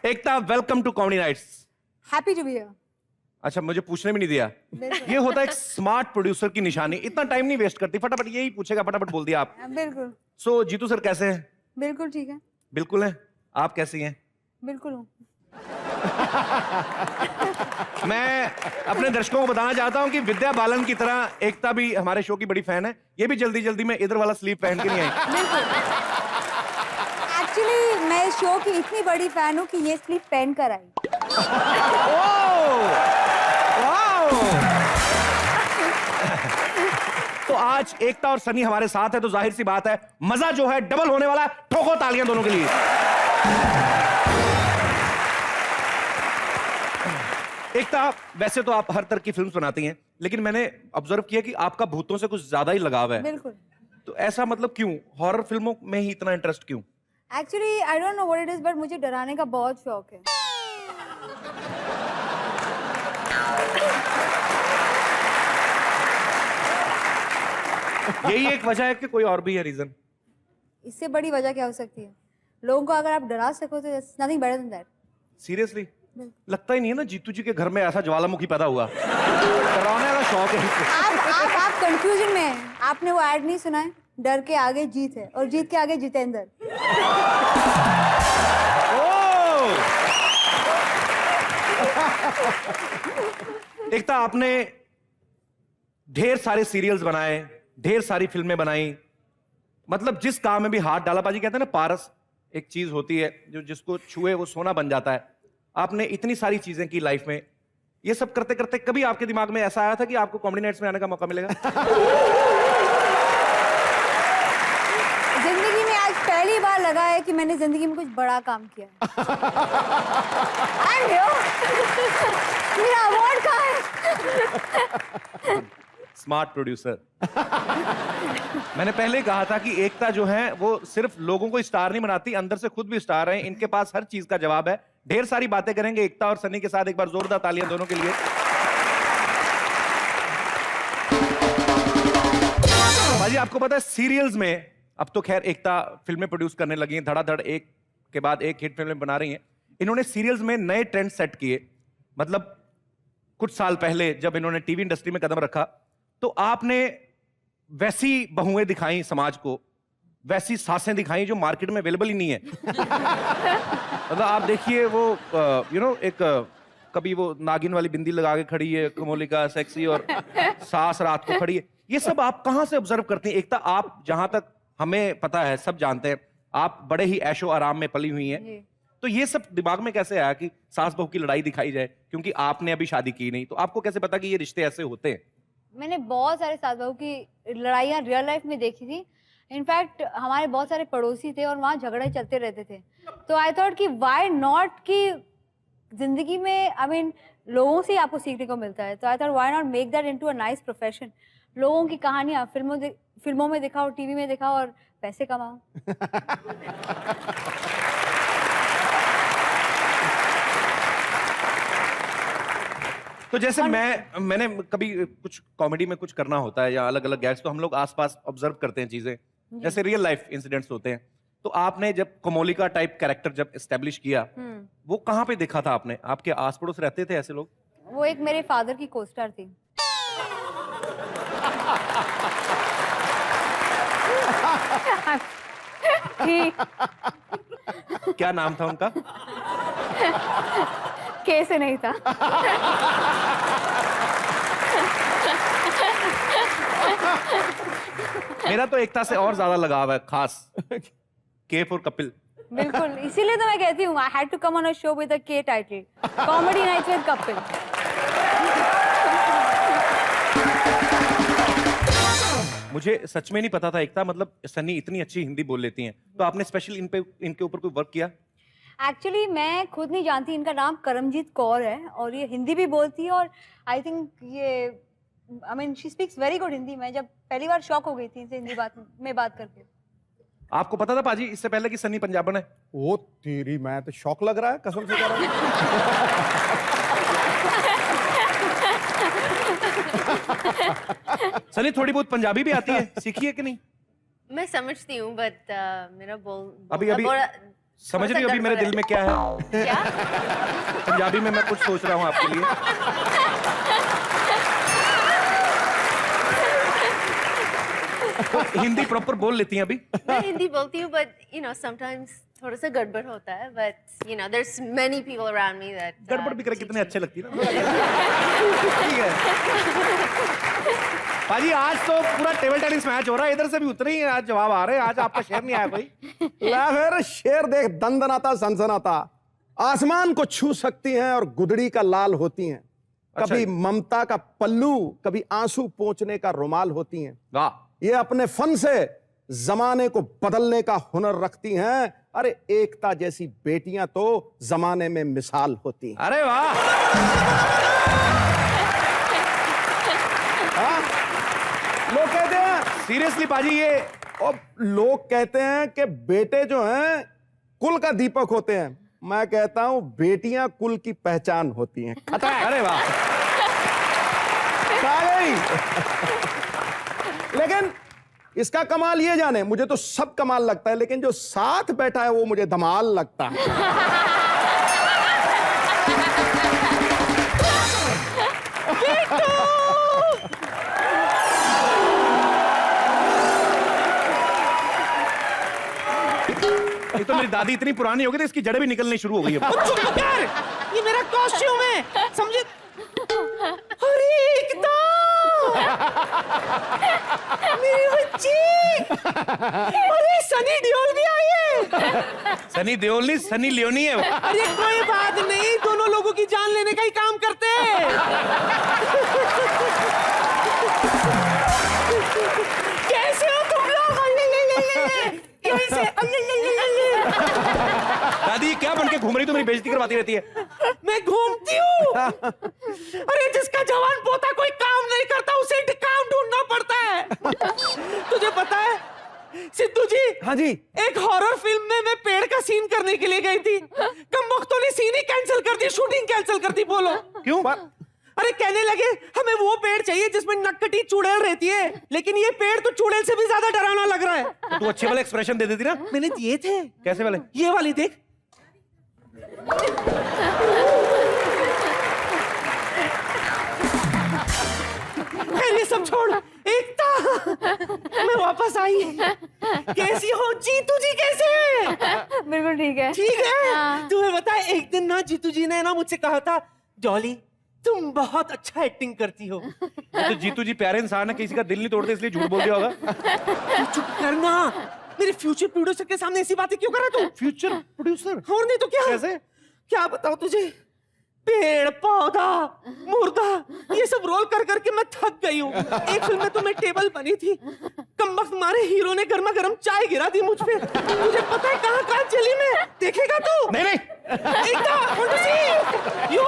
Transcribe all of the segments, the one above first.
Ekta, welcome to comedy nights. Happy to be here. अच्छा, मुझे पूछने भी नहीं दिया। ये होता है एक स्मार्ट प्रोड्यूसर की निशानी। इतना टाइम नहीं वेस्ट करती, फटाफट यही पूछेगा, फटाफट बोल दिया आप। बिल्कुल। सो जीतू सर कैसे हैं? बिल्कुल ठीक है। बिल्कुल है। आप कैसी हैं? बिल्कुल हूँ। मैं अपने दर्शकों को बताना चाहता हूं कि विद्या बालन की तरह एकता भी हमारे शो की बड़ी फैन है। ये भी जल्दी जल्दी में इधर वाला स्लीव पहन के नहीं आई। बिल्कुल। एक्चुअली मैं इस शो की इतनी बड़ी फैन हूँ कि ये स्लीव पहन कर आई। तो आज एकता और सनी हमारे साथ है, तो जाहिर सी बात है मजा जो है डबल होने वाला है। ठोको तालियां दोनों के लिए। एकता, वैसे तो आप हर तरह की फिल्म्स बनाती हैं, लेकिन मैंने ऑब्जर्व किया कि आपका भूतों से कुछ ज्यादा ही लगाव है। बिल्कुल। तो ऐसा मतलब क्यों? हॉरर फिल्मों में ही इतना इंटरेस्ट क्यों? Actually I don't know what it is, but मुझे डराने का बहुत शौक है। यही एक वजह है कि कोई और भी है रीजन? इससे बड़ी वजह क्या हो सकती है? लोगों को अगर आप डरा सको तो it's nothing better than that. Seriously? लगता ही नहीं है ना जीतू जी के घर में ऐसा ज्वालामुखी पैदा हुआ। डराने का शौक है। आप कंफ्यूजन में हैं। आपने वो ऐड नहीं सुना है? डर के आगे जीत है और जीत के आगे जितेंद्र। एकता, आपने ढेर सारे सीरियल्स बनाए, ढेर सारी फिल्में बनाई, मतलब जिस काम में भी हाथ डाला, पाजी कहते हैं ना पारस एक चीज होती है जो जिसको छुए वो सोना बन जाता है। आपने इतनी सारी चीजें की लाइफ में। ये सब करते करते कभी आपके दिमाग में ऐसा आया था कि आपको कॉमेडी नाइट्स में आने का मौका मिलेगा? जिंदगी में आज पहली बार लगा है कि मैंने जिंदगी में कुछ बड़ा काम किया है। मेरा अवार्ड कहाँ है? Smart producer. मैंने पहले कहा था कि एकता जो है वो सिर्फ लोगों को स्टार नहीं बनाती, अंदर से खुद भी स्टार है। इनके पास हर चीज का जवाब है। ढेर सारी बातें करेंगे एकता और सनी के साथ। एक बार जोरदार तालियां दोनों के लिए। भाजी, आपको पता है सीरियल्स में अब तो खैर एकता फिल्में प्रोड्यूस करने लगी हैं, धड़ाधड़ एक के बाद एक हिट फिल्में बना रही हैं। इन्होंने सीरियल्स में नए ट्रेंड सेट किए। मतलब कुछ साल पहले जब इन्होंने टीवी इंडस्ट्री में कदम रखा तो आपने वैसी बहुएं दिखाई समाज को, वैसी सासें दिखाई जो मार्केट में अवेलेबल ही नहीं है। मतलब आप देखिए वो एक कभी वो नागिन वाली बिंदी लगा के खड़ी है कमोलिका सेक्सी, और सास रात को खड़ी है। ये सब आप कहां से ऑब्जर्व करती हैं? एकता, आप जहां तक हमें पता है, सब जानते हैं, आप बड़े ही ऐशो आराम में पली हुई हैं। तो ये सब दिमाग में कैसे आया कि सास बहू की लड़ाई दिखाई जाए? क्योंकि आपने अभी शादी की नहीं, तो आपको कैसे पता कि ये रिश्ते ऐसे होते हैं? मैंने बहुत सारे सास बहू की लड़ाइयाँ रियल लाइफ में देखी थी। इनफैक्ट हमारे बहुत सारे पड़ोसी थे और वहाँ झगड़े चलते रहते थे। तो आई थॉट कि वाई नॉट कि जिंदगी में लोगों से ही आपको सीखने को मिलता है। तो I thought why not make that into a nice profession. लोगों की कहानियाँ फिल्मों में दिखाओ, टीवी में दिखाओ और पैसे कमाओ। तो जैसे मैंने कभी कुछ कॉमेडी में कुछ करना होता है या अलग अलग गैग्स, तो हम लोग आसपास ऑब्जर्व करते हैं चीजें, जैसे रियल लाइफ इंसिडेंट्स होते हैं। तो आपने जब कोमोलिका टाइप कैरेक्टर जब एस्टेब्लिश किया, वो कहाँ पे देखा था आपने? आपके आस पड़ोस रहते थे ऐसे लोग? वो एक मेरे फादर की कोस्टार थी। क्या नाम था उनका? कैसे नहीं था। मेरा तो एकता से और ज्यादा लगाव है, खास के फॉर कपिल। बिल्कुल, इसीलिए तो मैं कहती हूँ I had to come on a show with a के title, comedy nights with Kapil. मुझे सच में नहीं पता था एकता, मतलब सनी इतनी अच्छी हिंदी बोल लेती हैं, तो आपने स्पेशल इनके ऊपर कोई वर्क किया? एक्चुअली मैं खुद नहीं जानती, इनका नाम करमजीत कौर है और ये हिंदी भी बोलती है और आई थिंक ये she speaks very good Hindi. मैं जब पहली बार शॉक हो गई थी इनसे हिंदी में बात करके। आपको पता था पाजी इससे पहले कि सनी पंजाबन है? ओ तेरी, मैं तो शौक लग रहा है, कसम से कह रहा हूं। सनी थोड़ी बहुत पंजाबी भी आती है, सीखी है कि नहीं? मैं समझती हूँ बट मेरा बोल अभी समझ रही हो अभी मेरे दिल में क्या है? क्या? पंजाबी में मैं कुछ सोच रहा हूँ आपके लिए। तो हिंदी प्रॉपर बोल लेती हैं अभी? मैं हिंदी बोलती हूँ, but you know sometimes थोड़ा सा गड़बड़ होता है, but you know there's many people around me that गड़बड़ भी करे कितने अच्छे लगती है ना। ठीक है पाजी, आज तो पूरा टेबल टेनिस मैच हो रहा है, इधर से भी उतरे ही आज जवाब आ रहे हैं। आज आपका शेर नहीं आया कोई? ला फिर शेर देख, दंदनाता सनसनाता। आसमान को छू सकती हैं और गुदड़ी का लाल होती हैं। अच्छा। कभी ममता का पल्लू, कभी आंसू पोंछने का रुमाल होती हैं। वाह, ये अपने फन से जमाने को बदलने का हुनर रखती हैं। अरे एकता जैसी बेटियां तो जमाने में मिसाल होती हैं। अरे वाह। हाँ? लोग कहते हैं, सीरियसली पाजी, ये और लोग कहते हैं कि बेटे जो हैं कुल का दीपक होते हैं। मैं कहता हूं बेटियां कुल की पहचान होती हैं। अरे वाह। आ गई। लेकिन इसका कमाल ये जाने, मुझे तो सब कमाल लगता है, लेकिन जो साथ बैठा है वो मुझे धमाल लगता है। ये तो मेरी दादी इतनी पुरानी हो गई थी, इसकी जड़ें भी निकलनी शुरू हो गई है। चुप कर, ये मेरा कॉस्ट्यूम है, समझे? अरे एकता, मेरी बच्ची, अरे सनी देओल भी आई है। सनी देओल नहीं, सनी लियोनी है वो। अरे कोई बात नहीं, दोनों लोगों की जान लेने का ही काम करते हैं। कैसे हो तुम लोग? कैसे? दादी क्या बन के घूम रही, तो मेरी बेइज्जती करवाती रहती है। मैं घूमती हूँ। अरे जिसका जवान पोता कोई काम नहीं करता, उसे काम ढूंढना पड़ता है। तुझे पता है सिद्धू जी? हाँ जी। एक हॉरर फिल्म में मैं पेड़ का सीन करने के लिए गई थी। कमबख्तों ने सीन ही कैंसिल कर दी, शूटिंग कैंसिल कर दी। बोलो क्यों? अरे कहने लगे हमें वो पेड़ चाहिए जिसमें नक्कटी चुड़ैल रहती है, लेकिन ये पेड़ तो चुड़ैल से भी ज्यादा डरावना लग रहा है। तो तू अच्छे वाले एक्सप्रेशन दे देती ना। मैंने दिए थे। कैसे वाले? ये वाली देख। ये सब छोड़, एकता, मैं वापस आई। कैसी हो जीतू जी? कैसे हैं? बिल्कुल ठीक है। ठीक है। हाँ। तुम्हें पता है एक दिन ना जीतू जी ने ना मुझसे कहा था, जॉली तुम बहुत अच्छा एक्टिंग करती हो। तो जीतू जी प्यारे इंसान है, किसी का दिल नहीं तोड़ते, इसलिए झूठ बोल दिया होगा। तू चुप करना, मेरे फ्यूचर प्रोड्यूसर के सामने ऐसी बातें क्यों कर रहा तू? Future producer? और नहीं तो क्या? कैसे? क्या बताओ तुझे, पेड़ पौधा मुर्दा ये सब रोल कर करके मैं थक गई हूँ। एक फिल्म में तो मैं टेबल बनी थी, कमबख्त मारे हीरो ने गर्मा गर्म चाय गिरा दी मुझ पे। मुझे पता है कहाँ कहाँ चली मैं, देखेगा तू? नहीं नहीं। एकता, want to see you?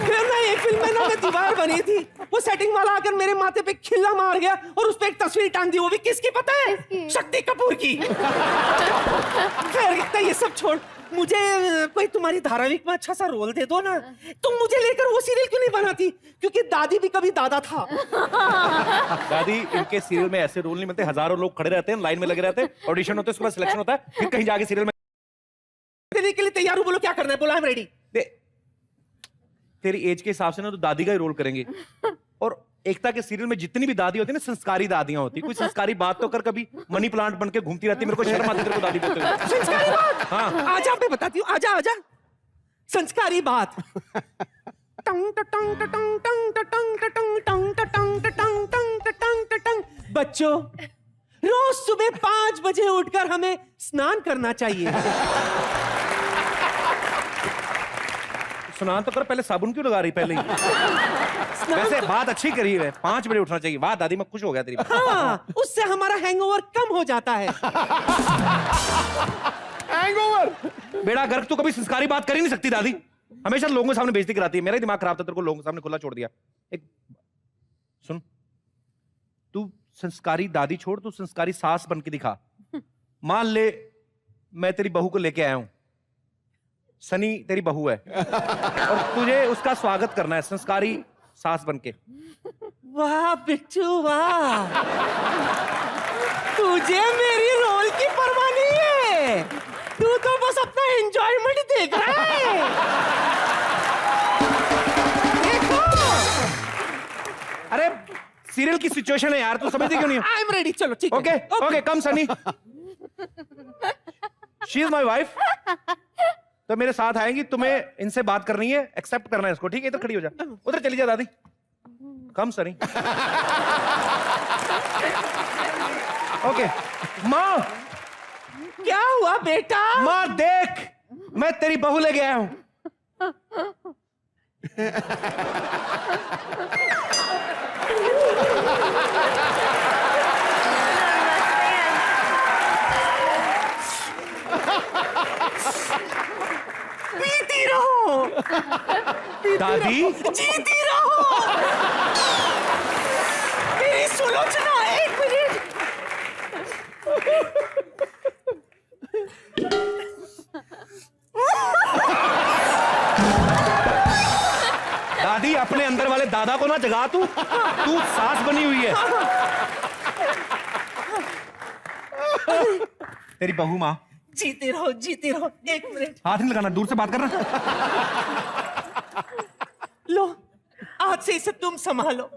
फिर ना एक फिल्म में ना मैं दीवार बनी थी, वो सेटिंग वाला आकर मेरे माथे पे खिल्ला मार गया और उस पे एक तस्वीर टांग दी। वो भी किसकी पता है? किसकी? शक्ति कपूर की। खैर इतना ये सब छोड़, मुझे कोई तुम्हारी धारावाहिक में अच्छा सा रोल दे दो ना। तुम मुझे लेकर वो सीरियल क्यों नहीं बनाती? क्योंकि दादी भी कभी दादा था। दादी, इनके सीरियल में ऐसे रोल नहीं मिलते। हजारों लोग खड़े रहते हैं, लाइन में लगे रहते हैं, ऑडिशन होते हैं, उसके बाद सिलेक्शन होता है, फिर कहीं जाके सीरियल में देने के लिए तैयार हूँ। बोलो क्या करना है? बोला, आई एम रेडी। तेरी एज के हिसाब से ना तो दादी का ही रोल करेंगे। और एकता के सीरियल में जितनी भी दादी होती है ना, संस्कारी दादियां होती। कोई संस्कारी बात तो कर, कभी मनी प्लांट बन के घूमती रहती, मेरे को शर्म आती तेरे को दादी बोलते हुए। संस्कारी बात? हाँ। आजा, मैं बताती हूँ, आजा आजा। संस्कारी बात। टंग टंग टंग टंग टंग टंग टंग टंग टंग टंग टंग टंग। बच्चों, रोज सुबह 5 बजे उठकर हमें स्नान करना चाहिए। स्नान तो कर, पहले साबुन क्यों लगा रही पहले ही? वैसे बात अच्छी करी है, 5 बजे उठना चाहिए। वाह दादी, मैं खुश हो गया तेरी बात। हाँ, उससे हमारा हैंगओवर कम हो जाता है। हैंगओवर? बेड़ा गर्क, तू कभी संस्कारी बात कर ही नहीं सकती दादी। हमेशा लोगों के सामने बेइज्जती कराती है। मेरा ही दिमाग खराब था, तेरे को लोगों के सामने खुला छोड़ दिया। एक सुन, तू संस्कारी दादी छोड़, तू संस्कारी सास बन के दिखा। मान ले मैं तेरी बहू को लेके आया हूं, सनी तेरी बहू है, और तुझे उसका स्वागत करना है। संस्कारी सास बन के। वाह बिट्टू वाह, तुझे मेरी रोल की परवाह नहीं है, तू तो बस अपना एंजॉयमेंट देख रहा है। देखो, अरे सीरियल की सिचुएशन है यार, तू समझती क्यों नहीं? आई एम रेडी, चलो ठीक है। Okay okay, come Sunny, she is my wife, तो मेरे साथ आएंगी, तुम्हें इनसे बात करनी है, एक्सेप्ट करना है इसको, ठीक है? इधर खड़ी हो जा, उधर चली जा दादी, कम सनी। ओके माँ, क्या हुआ बेटा? माँ देख, मैं तेरी बहू लेके आया हूं। पीती रहो, दादी जीती रहो। मेरी सुलोचना, एक मिनट। दादी, अपने अंदर वाले दादा को ना जगा, तू सास बनी हुई है। तेरी बहू माँ, जीते रहो, जीते रहो, एक मिनट। हाथ नहीं लगाना, दूर से बात करना। लो, आज से इसे तुम संभालो।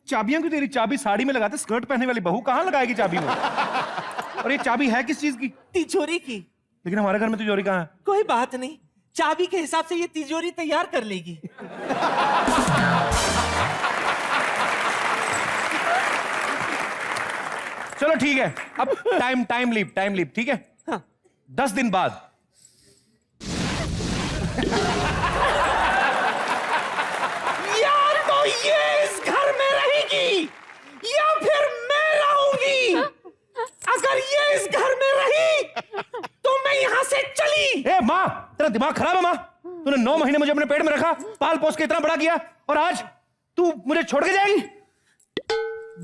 चाबियां क्यों तेरी? चाबी साड़ी में लगाते, स्कर्ट पहनने वाली बहू कहाँ लगाएगी चाबी में? और ये चाबी है किस चीज की? तिजोरी की। लेकिन हमारे घर में तिजोरी कहाँ है? कोई बात नहीं, चाबी के हिसाब से ये तिजोरी तैयार कर लेगी। चलो ठीक है, अब टाइम लीप, ठीक है? हाँ। 10 दिन बाद या तो ये इस घर में रहेगी या फिर मैं रहूंगी। अगर ये इस घर में रही तो मैं यहां से चली। ए माँ, तेरा दिमाग खराब है माँ? तूने 9 महीने मुझे अपने पेट में रखा, पाल पोस के इतना बड़ा किया, और आज तू मुझे छोड़ के जाएगी?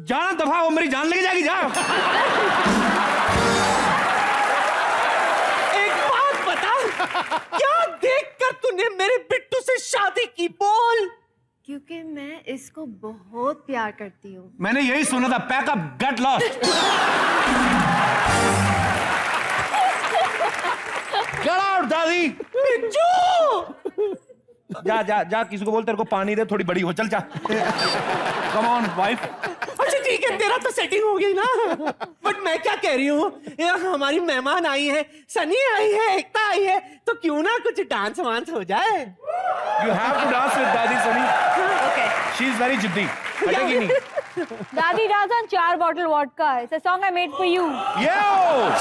जाना दफा, वो मेरी जान लेके जाएगी, जा। एक बात बता, क्या देखकर तूने मेरे बिट्टू से शादी की? बोल। क्योंकि मैं इसको बहुत प्यार करती हूँ। मैंने यही सुना था, pack up, get lost. Get out दादी। बिट्टू! जा जा जा, किसी को बोल तेरे को पानी दे, थोड़ी बड़ी हो, चल जा। Come on wife. अच्छा ठीक है, तेरा तो सेटिंग हो गई ना, बट मैं क्या कह रही हूँ, हमारी मेहमान आई है, सनी आई है, एकता आई है, तो क्यों ना कुछ डांस वांस हो जाए। You have to dance with dadi Sunny. Okay. She is very जिद्दी, हटेगी नहीं। Daddy does on 4 bottle vodka. It's a song I made for you. Yo!